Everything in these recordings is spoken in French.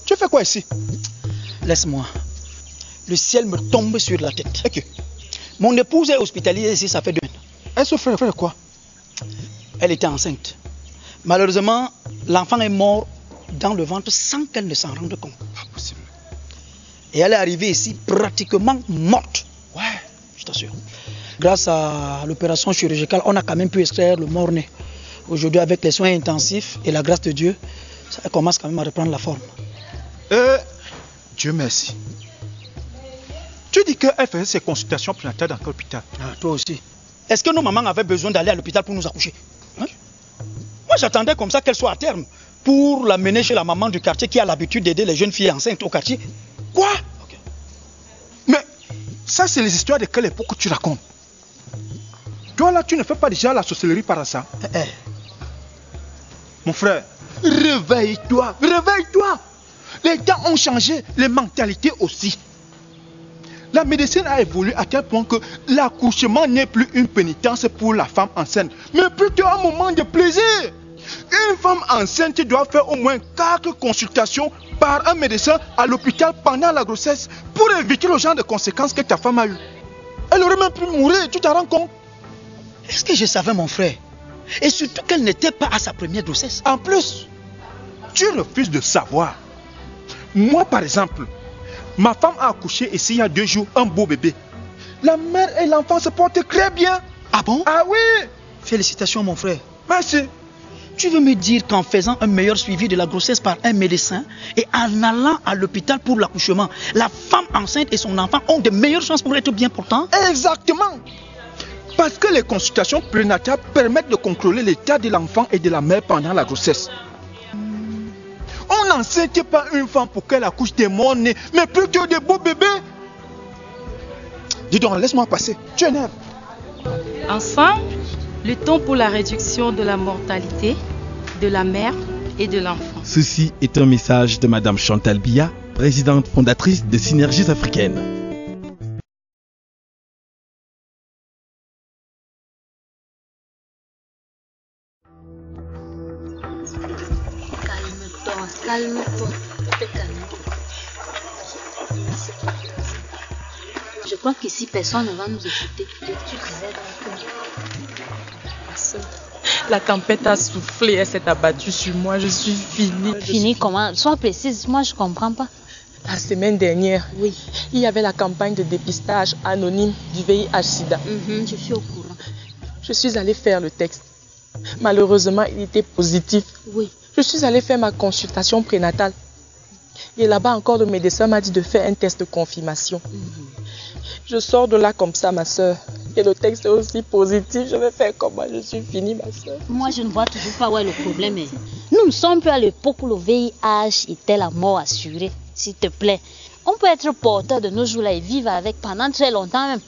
Tu fais quoi ici? Laisse-moi. Le ciel me tombe sur la tête. Okay. Mon épouse est hospitalisée ici, ça fait 2 ans. Elle souffre de quoi? Elle était enceinte. Malheureusement, l'enfant est mort dans le ventre sans qu'elle ne s'en rende compte. Pas possible. Et elle est arrivée ici pratiquement morte. Ouais. Je t'assure. Grâce à l'opération chirurgicale, on a quand même pu extraire le mort-né. Aujourd'hui, avec les soins intensifs et la grâce de Dieu, ça commence quand même à reprendre la forme. Dieu merci. Tu dis qu'elle faisait ses consultations prénatales dans quel hôpital? Toi aussi. Est-ce que nos mamans avaient besoin d'aller à l'hôpital pour nous accoucher? Moi, j'attendais comme ça qu'elle soit à terme pour l'amener chez la maman du quartier qui a l'habitude d'aider les jeunes filles enceintes au quartier. Quoi? Okay. Mais ça, c'est les histoires de quelle époque que tu racontes? Toi, là, tu ne fais pas déjà la sorcellerie par ça? Mon frère, réveille-toi, réveille-toi. Les temps ont changé, les mentalités aussi. La médecine a évolué à tel point que l'accouchement n'est plus une pénitence pour la femme enceinte, mais plutôt un moment de plaisir. Une femme enceinte doit faire au moins 4 consultations par un médecin à l'hôpital pendant la grossesse pour éviter le genre de conséquences que ta femme a eues. Elle aurait même pu mourir, tu t'en rends compte? Est-ce que je savais, mon frère? Et surtout qu'elle n'était pas à sa première grossesse. En plus, tu refuses de savoir. Moi, par exemple, ma femme a accouché ici il y a 2 jours un beau bébé. La mère et l'enfant se portent très bien. Ah bon? Ah oui! Félicitations, mon frère. Merci. Tu veux me dire qu'en faisant un meilleur suivi de la grossesse par un médecin et en allant à l'hôpital pour l'accouchement, la femme enceinte et son enfant ont de meilleures chances pour être bien portants? Exactement. Parce que les consultations prénatales permettent de contrôler l'état de l'enfant et de la mère pendant la grossesse. On n'enseigne pas une femme pour qu'elle accouche des morts-nés, mais plutôt des beaux bébés. Dis donc, laisse-moi passer. Tu énerves. Ensemble, luttons pour la réduction de la mortalité de la mère et de l'enfant. Ceci est un message de Madame Chantal Biya, présidente fondatrice de Synergies africaines. Calme-toi. Je crois qu'ici, personne ne va nous écouter. Tu disais donc que... La tempête a soufflé, elle s'est abattue sur moi, je suis finie. Fini comment? Sois précise, moi je comprends pas. La semaine dernière, oui, il y avait la campagne de dépistage anonyme du VIH-Sida. Je suis au courant. Je suis allée faire le texte. Malheureusement, il était positif. Oui. Je suis allée faire ma consultation prénatale. Et là-bas encore, le médecin m'a dit de faire un test de confirmation. Je sors de là comme ça, ma soeur. Et le texte est aussi positif. Je vais faire comment? Je suis finie, ma soeur. Moi, je ne vois toujours pas où est le problème. Nous ne sommes plus à l'époque où le VIH était la mort assurée. S'il te plaît. On peut être porteur de nos jours-là et vivre avec pendant très longtemps même.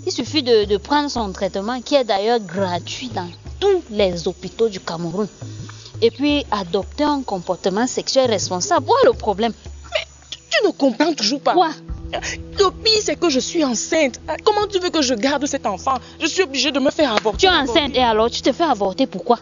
Il suffit de prendre son traitement qui est d'ailleurs gratuit dans tous les hôpitaux du Cameroun. Et puis adopter un comportement sexuel responsable. Où est le problème? Mais tu ne comprends toujours pas. Quoi? Le pire, c'est que je suis enceinte. Comment tu veux que je garde cet enfant? Je suis obligée de me faire avorter. Tu es enceinte et alors tu te fais avorter, pourquoi?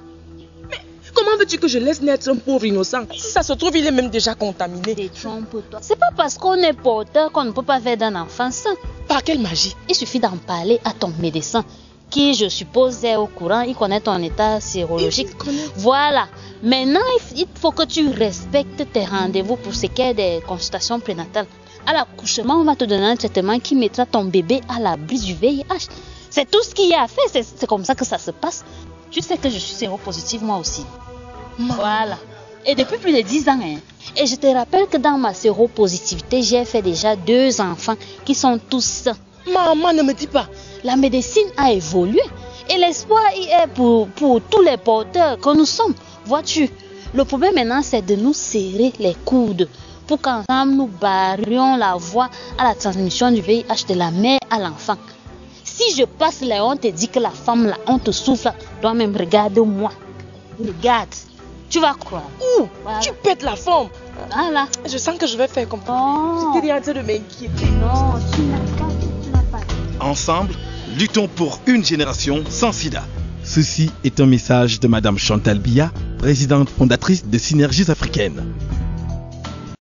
Mais comment veux-tu que je laisse naître un pauvre innocent? Si ça se trouve, il est même déjà contaminé. Détrompe-toi. C'est pas parce qu'on est porteur qu'on ne peut pas faire d'un enfant sain. Par quelle magie? Il suffit d'en parler à ton médecin, qui je suppose est au courant, il connaît ton état sérologique. Voilà. Maintenant, il faut que tu respectes tes rendez-vous pour ce qui est des consultations prénatales. À l'accouchement, on va te donner un traitement qui mettra ton bébé à l'abri du VIH. C'est tout ce qu'il y a à faire, c'est comme ça que ça se passe. Tu sais que je suis séropositive moi aussi. Voilà. Et depuis plus de 10 ans. Et je te rappelle que dans ma séropositivité, j'ai fait déjà 2 enfants qui sont tous sains. Maman, ne me dis pas. La médecine a évolué. Et l'espoir y est pour tous les porteurs que nous sommes. Vois-tu, le problème maintenant, c'est de nous serrer les coudes pour qu'ensemble nous barrions la voie à la transmission du VIH de la mère à l'enfant. Si je passe là, on te dit que la femme, la honte souffle, toi-même, regarde-moi. Regarde, tu vas croire. Ouh, voilà. Tu pètes la forme. Voilà. Je sens que je vais faire comme ça. Oh. J'étais en train de m'inquiéter. Non, tu n'as pas. Ensemble, luttons pour une génération sans sida. Ceci est un message de Madame Chantal Biya, présidente fondatrice de Synergies africaines.